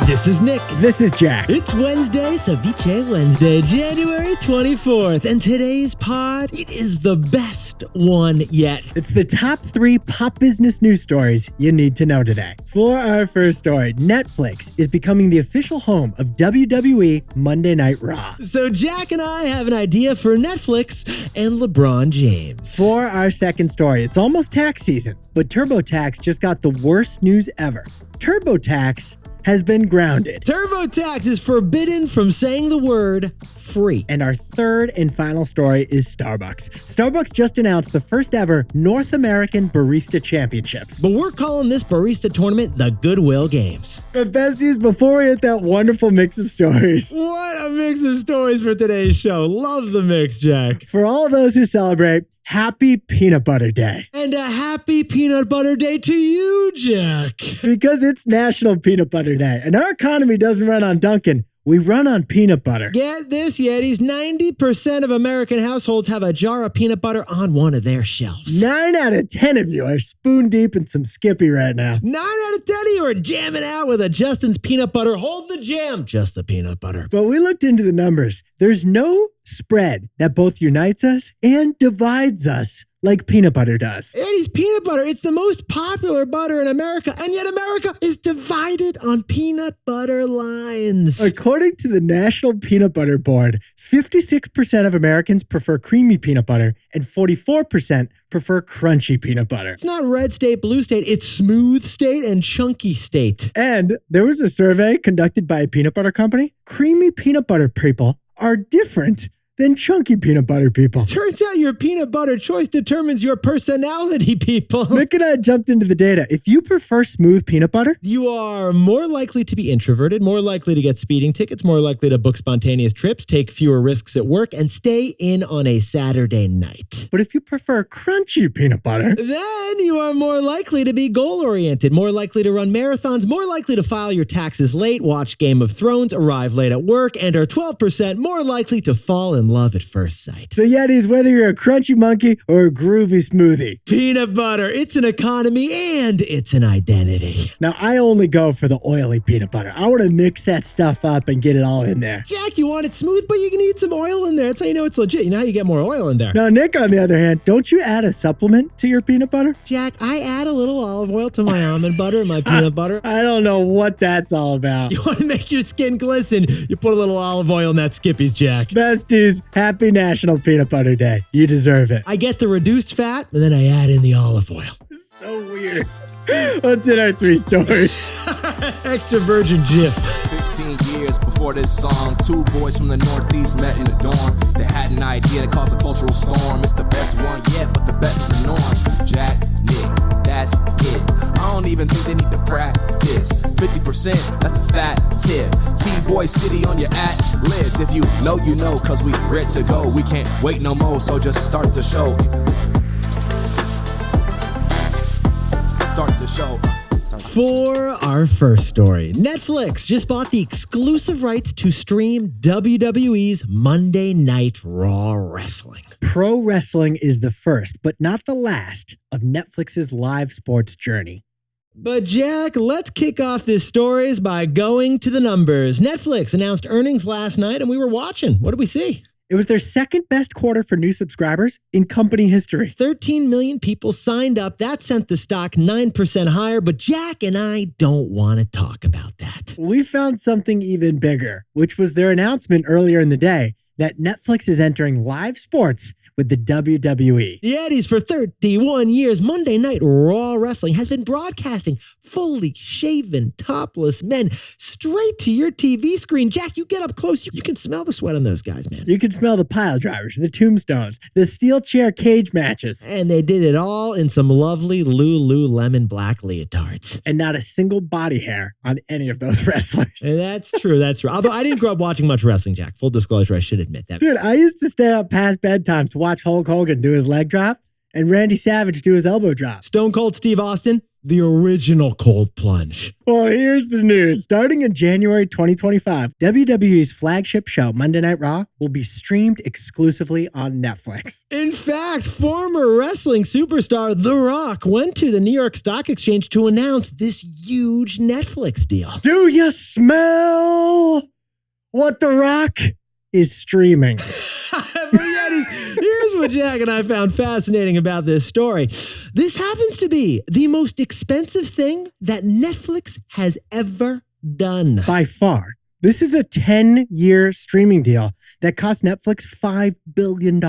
This is Nick. This is Jack. It's Wednesday, Ceviche Wednesday, January 24th. And today's pod, it is the best one yet. It's the top 3 pop business news stories you need to know today. For our first story, Netflix is becoming the official home of WWE Monday Night Raw. So Jack and I have an idea for Netflix and LeBron James. For our second story, it's almost tax season, but TurboTax just got the worst news ever. TurboTax has been grounded. TurboTax is forbidden from saying the word free. And our third and final story is Starbucks. Starbucks just announced the first ever North American Barista Championships. But we're calling this barista tournament the Goodwill Games. But besties, before we hit that wonderful mix of stories. What a mix of stories for today's show. Love the mix, Jack. For all those who celebrate, happy Peanut Butter Day. And a happy Peanut Butter Day to you, Jack. Because it's National Peanut Butter Day, and our economy doesn't run on Dunkin'. We run on peanut butter. Get this, Yetis. 90% of American households have a jar of peanut butter on one of their shelves. 9 out of 10 of you are spoon deep in some Skippy right now. 9 out of 10 of you are jamming out with a Justin's peanut butter. Hold the jam. Just the peanut butter. But we looked into the numbers. There's no spread that both unites us and divides us like peanut butter does. Yetis, peanut butter, it's the most popular butter in America, and yet America is divided on peanut butter lines. According to the National Peanut Butter Board, 56% of Americans prefer creamy peanut butter and 44% prefer crunchy peanut butter. It's not red state, blue state, it's smooth state and chunky state. And there was a survey conducted by a peanut butter company. Creamy peanut butter people are different than chunky peanut butter people. Turns out your peanut butter choice determines your personality, people. Nick and I jumped into the data. If you prefer smooth peanut butter, you are more likely to be introverted, more likely to get speeding tickets, more likely to book spontaneous trips, take fewer risks at work, and stay in on a Saturday night. But if you prefer crunchy peanut butter, then you are more likely to be goal-oriented, more likely to run marathons, more likely to file your taxes late, watch Game of Thrones, arrive late at work, and are 12% more likely to fall in love at first sight. So Yetis, whether you're a crunchy monkey or a groovy smoothie, peanut butter, it's an economy and it's an identity. Now, I only go for the oily peanut butter. I want to mix that stuff up and get it all in there. Jack, you want it smooth, but you can need some oil in there. That's how you know it's legit. You know how you get more oil in there. Now, Nick, on the other hand, don't you add a supplement to your peanut butter? Jack, I add a little olive oil to my almond butter and my peanut butter. I don't know what that's all about. You want to make your skin glisten, you put a little olive oil in that Skippy's, Jack. Besties, happy National Peanut Butter Day. You deserve it. I get the reduced fat, and then I add in the olive oil. So weird. What's in our 3 stories? Extra virgin Jif. 15 years before this song, 2 boys from the Northeast met in a dorm. They had an idea that caused a cultural storm. It's the best one yet, but the best is the norm. Jack, Nick, that's it. I don't even think they need to practice. 50%, that's a fat tip. T-Boy City on your at-list. If you know, you know, cause we ready to go. We can't wait no more, so just start the show. Start the show. For our first story, Netflix just bought the exclusive rights to stream WWE's Monday Night Raw Wrestling. Pro wrestling is the first, but not the last, of Netflix's live sports journey. But Jack, let's kick off this stories by going to the numbers. Netflix announced earnings last night and we were watching. What did we see? It was their second best quarter for new subscribers in company history. 13 million people signed up. That sent the stock 9% higher, but Jack and I don't want to talk about that. We found something even bigger, which was their announcement earlier in the day that Netflix is entering live sports with the WWE. Yetis, for 31 years, Monday Night Raw Wrestling has been broadcasting fully shaven, topless men straight to your TV screen. Jack, you get up close, you can smell the sweat on those guys, man. You can smell the pile drivers, the tombstones, the steel chair cage matches. And they did it all in some lovely Lululemon black leotards. And not a single body hair on any of those wrestlers. And that's true, that's true. Although I didn't grow up watching much wrestling, Jack. Full disclosure, I should admit that. Dude, I used to stay up past bedtime to watch Hulk Hogan do his leg drop. and Randy Savage do his elbow drop. Stone Cold Steve Austin, the original cold plunge. Well, here's the news. Starting in January 2025, WWE's flagship show, Monday Night Raw, will be streamed exclusively on Netflix. In fact, former wrestling superstar The Rock went to the New York Stock Exchange to announce this huge Netflix deal. Do you smell what The Rock is streaming? Here's what Jack and I found fascinating about this story. This happens to be the most expensive thing that Netflix has ever done. By far. This is a 10-year streaming deal that cost Netflix $5 billion.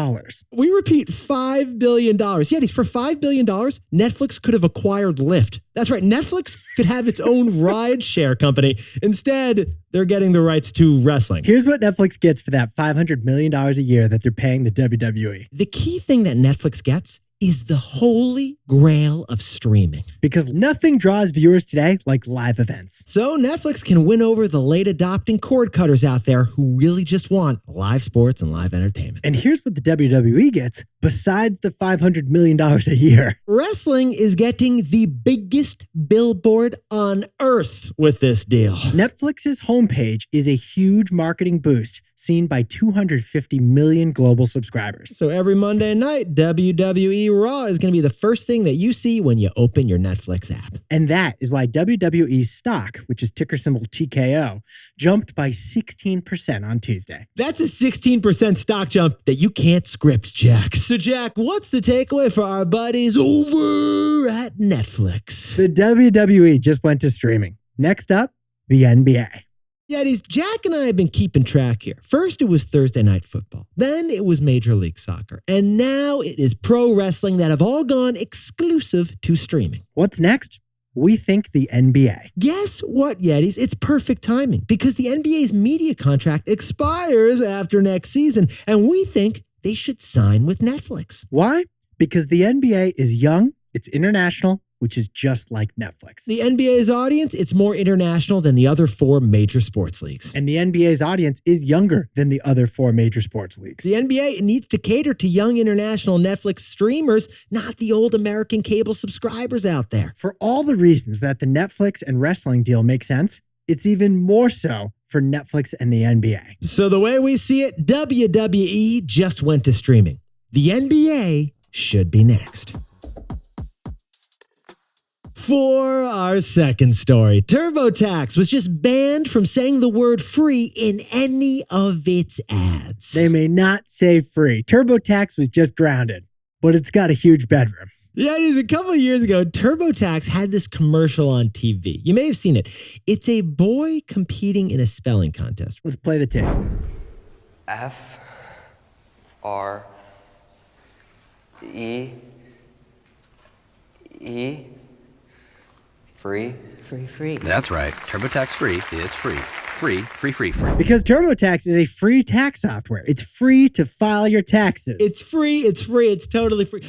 We repeat, $5 billion. Yetis, for $5 billion, Netflix could have acquired Lyft. That's right, Netflix could have its own ride-share company. Instead, they're getting the rights to wrestling. Here's what Netflix gets for that $500 million a year that they're paying the WWE. The key thing that Netflix gets is the holy grail of streaming. Because nothing draws viewers today like live events. So Netflix can win over the late adopting cord cutters out there who really just want live sports and live entertainment. And here's what the WWE gets besides the $500 million a year. Wrestling is getting the biggest billboard on earth with this deal. Netflix's homepage is a huge marketing boost seen by 250 million global subscribers. So every Monday night, WWE Raw is going to be the first thing that you see when you open your Netflix app. And that is why WWE's stock, which is ticker symbol TKO, jumped by 16% on Tuesday. That's a 16% stock jump that you can't script, Jack. So Jack, what's the takeaway for our buddies over at Netflix? The WWE just went to streaming. Next up, the NBA. Yetis, Jack and I have been keeping track here. First, it was Thursday Night Football. Then it was Major League Soccer. And now it is pro wrestling that have all gone exclusive to streaming. What's next? We think the NBA. Guess what, Yetis? It's perfect timing because the NBA's media contract expires after next season. And we think they should sign with Netflix. Why? Because the NBA is young, it's international, which is just like Netflix. The NBA's audience, it's more international than the other 4 major sports leagues. And the NBA's audience is younger than the other 4 major sports leagues. The NBA needs to cater to young international Netflix streamers, not the old American cable subscribers out there. For all the reasons that the Netflix and wrestling deal makes sense, it's even more so for Netflix and the NBA. So the way we see it, WWE just went to streaming. The NBA should be next. For our second story, TurboTax was just banned from saying the word free in any of its ads. They may not say free. TurboTax was just grounded, but it's got a huge bedroom. Yeah, it is. A couple of years ago, TurboTax had this commercial on TV. You may have seen it. It's a boy competing in a spelling contest. Let's play the tape. F-R-E-E Free. Free. That's right. TurboTax Free is free. Free. Because TurboTax is a free tax software. It's free to file your taxes. It's free. It's totally free.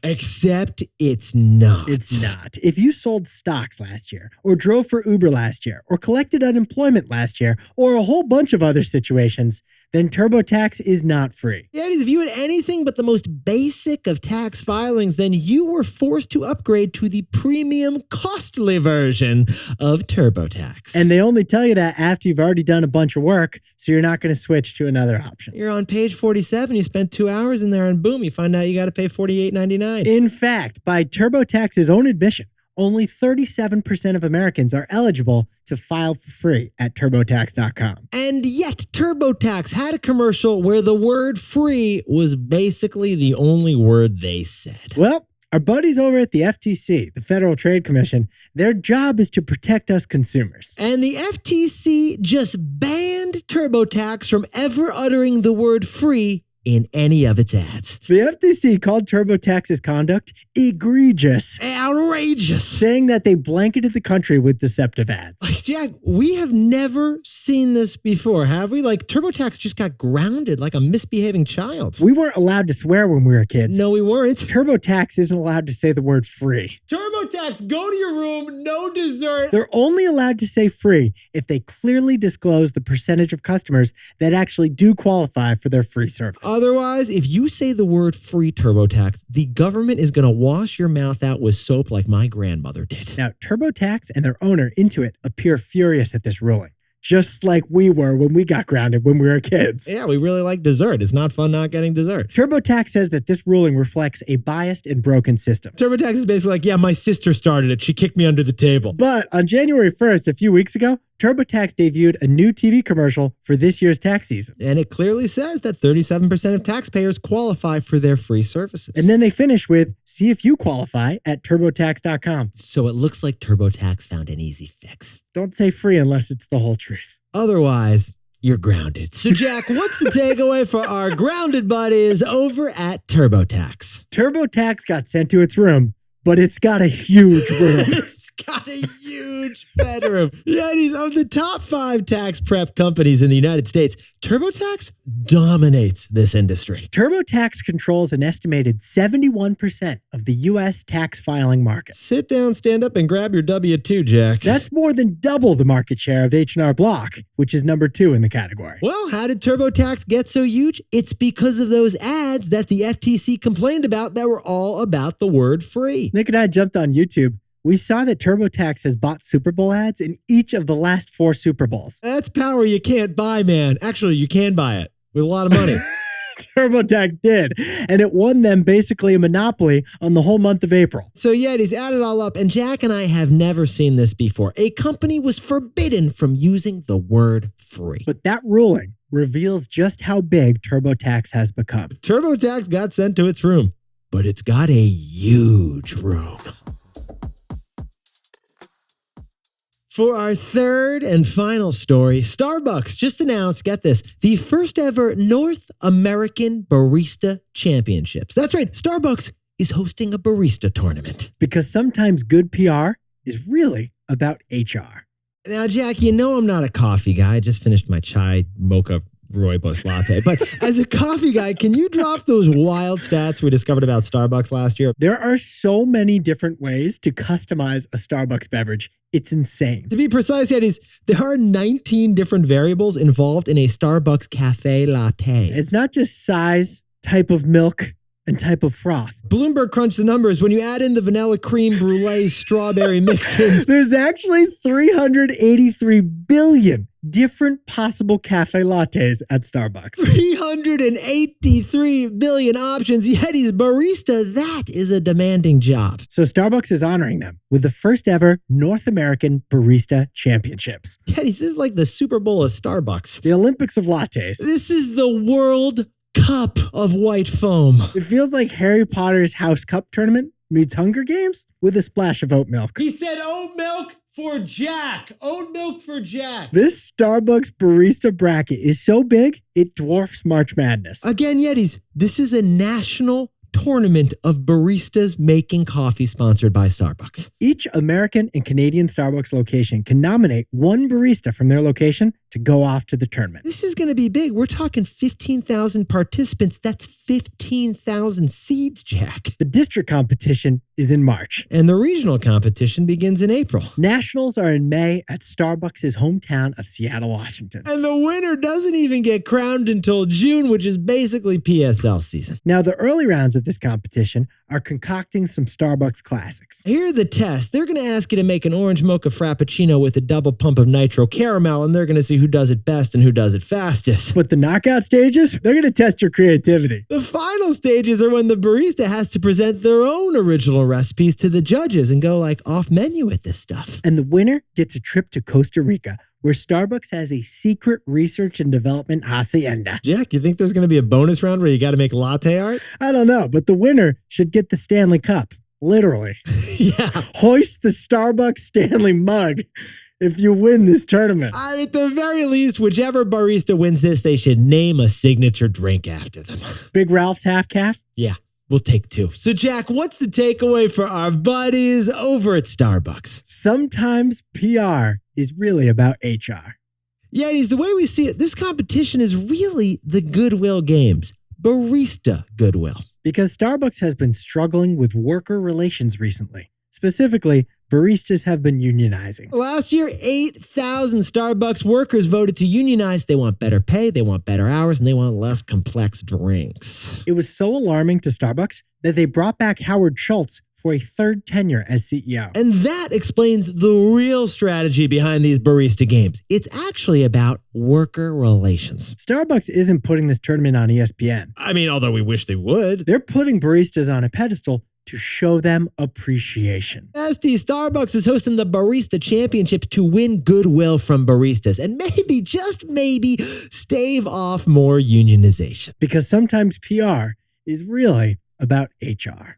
Except it's not. It's not. If you sold stocks last year, or drove for Uber last year, or collected unemployment last year, or a whole bunch of other situations, then TurboTax is not free. Yeah, it is. If you had anything but the most basic of tax filings, then you were forced to upgrade to the premium, costly version of TurboTax. And they only tell you that after you've already done a bunch of work, so you're not going to switch to another option. You're on page 47, you spent 2 hours in there, and boom, you find out you got to pay $48.99. In fact, by TurboTax's own admission, only 37% of Americans are eligible to file for free at TurboTax.com. And yet, TurboTax had a commercial where the word free was basically the only word they said. Well, our buddies over at the FTC, the Federal Trade Commission, their job is to protect us consumers. And the FTC just banned TurboTax from ever uttering the word free in any of its ads. The FTC called TurboTax's conduct egregious. Outrageous. Saying that they blanketed the country with deceptive ads. Like, Jack, we have never seen this before, have we? Like, TurboTax just got grounded like a misbehaving child. We weren't allowed to swear when we were kids. No, we weren't. TurboTax isn't allowed to say the word free. TurboTax, go to your room, no dessert. They're only allowed to say free if they clearly disclose the percentage of customers that actually do qualify for their free service. Otherwise, if you say the word free TurboTax, the government is going to wash your mouth out with soap like my grandmother did. Now, TurboTax and their owner, INTU, appear furious at this ruling, just like we were when we got grounded when we were kids. Yeah, we really like dessert. It's not fun not getting dessert. TurboTax says that this ruling reflects a biased and broken system. TurboTax is basically like, yeah, my sister started it. She kicked me under the table. But on January 1st, a few weeks ago, TurboTax debuted a new TV commercial for this year's tax season. And it clearly says that 37% of taxpayers qualify for their free services. And then they finish with, see if you qualify at TurboTax.com. So it looks like TurboTax found an easy fix. Don't say free unless it's the whole truth. Otherwise, you're grounded. So Jack, what's the takeaway for our grounded buddies over at TurboTax? TurboTax got sent to its room, but it's got a huge room. Got a huge bedroom. Yeah, he's of the top 5 tax prep companies in the United States. TurboTax dominates this industry. TurboTax controls an estimated 71% of the U.S. tax filing market. Sit down, stand up, and grab your W-2, Jack. That's more than double the market share of H&R Block, which is number 2 in the category. Well, how did TurboTax get so huge? It's because of those ads that the FTC complained about that were all about the word free. Nick and I jumped on YouTube. We saw that TurboTax has bought Super Bowl ads in each of the last 4 Super Bowls. That's power you can't buy, man. Actually, you can buy it with a lot of money. TurboTax did, and it won them basically a monopoly on the whole month of April. So yeah, he's added it all up, and Jack and I have never seen this before. A company was forbidden from using the word free. But that ruling reveals just how big TurboTax has become. TurboTax got sent to its room, but it's got a huge room. For our third and final story, Starbucks just announced, get this, the first ever North American Barista Championships. That's right, Starbucks is hosting a barista tournament. Because sometimes good PR is really about HR. Now, Jack, you know I'm not a coffee guy. I just finished my chai mocha rooibos latte. But as a coffee guy, can you drop those wild stats we discovered about Starbucks last year? There are so many different ways to customize a Starbucks beverage. It's insane. To be precise, Eddie's, there are 19 different variables involved in a Starbucks cafe latte. It's not just size, type of milk, and type of froth. Bloomberg crunched the numbers. When you add in the vanilla cream brulee strawberry mix-ins, there's actually 383 billion different possible cafe lattes at Starbucks. 383 billion options. Yeti's barista, that is a demanding job. So Starbucks is honoring them with the first ever North American Barista Championships. Yeti's, this is like the Super Bowl of Starbucks. The Olympics of lattes. This is the World Cup of white foam. It feels like Harry Potter's House Cup tournament meets Hunger Games with a splash of oat milk. He said oat milk for Jack. Oat milk for Jack. This Starbucks barista bracket is so big, it dwarfs March Madness. Again, Yetis, this is a national tournament of baristas making coffee sponsored by Starbucks. Each American and Canadian Starbucks location can nominate one barista from their location to go off to the tournament. This is going to be big. We're talking 15,000 participants. That's 15,000 seeds, Jack. The district competition is in March. And the regional competition begins in April. Nationals are in May at Starbucks' hometown of Seattle, Washington. And the winner doesn't even get crowned until June, which is basically PSL season. Now, the early rounds of this competition are concocting some Starbucks classics. Here are the tests. They're going to ask you to make an orange mocha frappuccino with a double pump of nitro caramel, and they're going to see who does it best and who does it fastest. But the knockout stages, they're going to test your creativity. The final stages are when the barista has to present their own original recipes to the judges and go like off menu with this stuff. And the winner gets a trip to Costa Rica, where Starbucks has a secret research and development hacienda. Jack, you think there's going to be a bonus round where you got to make latte art? I don't know, but the winner should get the Stanley Cup. Literally. Yeah. Hoist the Starbucks Stanley mug if you win this tournament. At the very least, whichever barista wins this, they should name a signature drink after them. Big Ralph's Half Calf? Yeah. We'll take 2. So, Jack, what's the takeaway for our buddies over at Starbucks? Sometimes PR is really about HR. Yeah, the way we see it, this competition is really the Goodwill Games. Barista Goodwill. Because Starbucks has been struggling with worker relations recently. Specifically, baristas have been unionizing. Last year, 8,000 Starbucks workers voted to unionize. They want better pay, they want better hours, and they want less complex drinks. It was so alarming to Starbucks that they brought back Howard Schultz for a third tenure as CEO. And that explains the real strategy behind these barista games. It's actually about worker relations. Starbucks isn't putting this tournament on ESPN. I mean, although we wish they would. They're putting baristas on a pedestal to show them appreciation. Starbucks is hosting the Barista Championships to win goodwill from baristas and maybe, just maybe, stave off more unionization. Because sometimes PR is really about HR.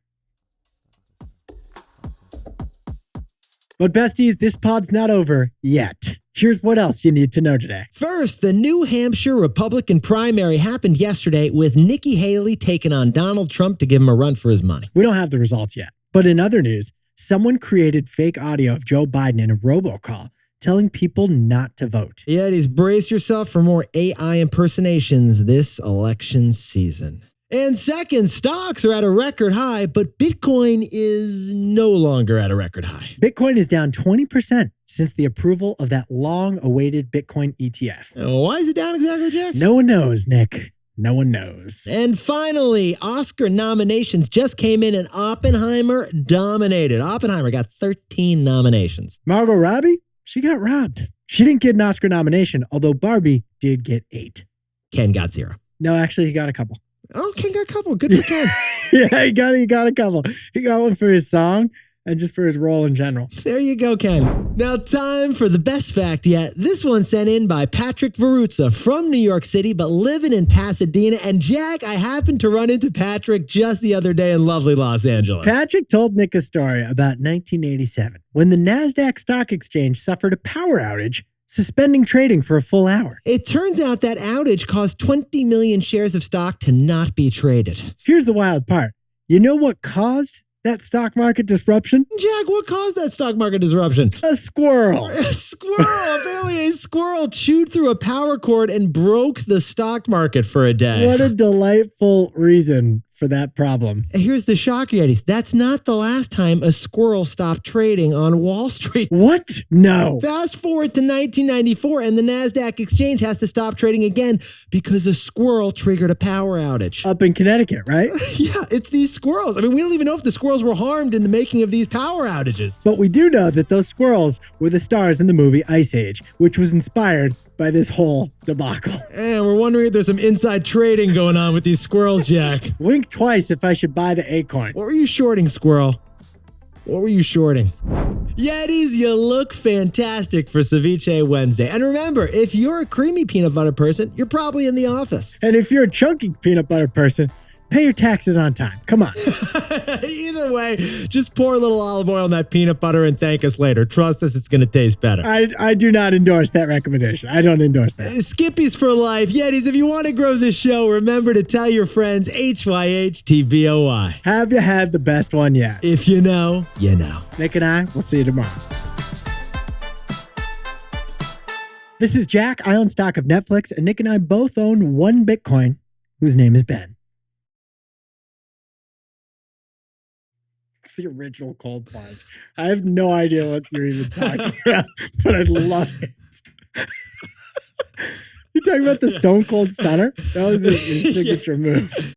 But besties, this pod's not over yet. Here's what else you need to know today. First, the New Hampshire Republican primary happened yesterday with Nikki Haley taking on Donald Trump to give him a run for his money. We don't have the results yet. But in other news, someone created fake audio of Joe Biden in a robocall telling people not to vote. Yetis, brace yourself for more AI impersonations this election season. And second, stocks are at a record high, but Bitcoin is no longer at a record high. Bitcoin is down 20% since the approval of that long-awaited Bitcoin ETF. Why is it down exactly, Jack? No one knows, Nick. No one knows. And finally, Oscar nominations just came in and Oppenheimer dominated. Oppenheimer got 13 nominations. Margot Robbie? She got robbed. She didn't get an Oscar nomination, although Barbie did get 8. Ken got 0. No, actually, he got a couple. Oh, Ken got a couple. Good for Ken. Yeah, he got a couple. He got one for his song and just for his role in general. There you go, Ken. Now, time for the best fact yet. This one sent in by Patrick Veruzza from New York City, but living in Pasadena. And Jack, I happened to run into Patrick just the other day in lovely Los Angeles. Patrick told Nick a story about 1987 when the NASDAQ Stock Exchange suffered a power outage, suspending trading for a full hour. It turns out that outage caused 20 million shares of stock to not be traded. Here's the wild part. You know what caused that stock market disruption? Jack, what caused that stock market disruption? A squirrel. A squirrel. Apparently a squirrel chewed through a power cord and broke the stock market for a day. What a delightful reason for that problem. Here's the shocker, Yetis. That's not the last time a squirrel stopped trading on Wall Street. What? No. Fast forward to 1994 and the NASDAQ exchange has to stop trading again because a squirrel triggered a power outage. Up in Connecticut, right? Yeah, it's these squirrels. I mean, we don't even know if the squirrels were harmed in the making of these power outages. But we do know that those squirrels were the stars in the movie Ice Age, which was inspired by this whole debacle. And we're wondering if there's some inside trading going on with these squirrels, Jack. Wink twice if I should buy the acorn. What were you shorting, squirrel? What were you shorting? Yetis, you look fantastic for Ceviche Wednesday. And remember, if you're a creamy peanut butter person, you're probably in the office. And if you're a chunky peanut butter person, pay your taxes on time. Come on. Either way, just pour a little olive oil on that peanut butter and thank us later. Trust us, it's going to taste better. I do not endorse that recommendation. I don't endorse that. Skippies for life. Yetis, if you want to grow this show, remember to tell your friends HYHTBOY. Have you had the best one yet? If you know, you know. Nick and I will see you tomorrow. This is Jack. I own stock of Netflix, and Nick and I both own one Bitcoin, whose name is Ben. The original cold plunge. I have no idea what you're even talking about, but I love it. You talking about the Stone Cold Stunner? That was his signature move.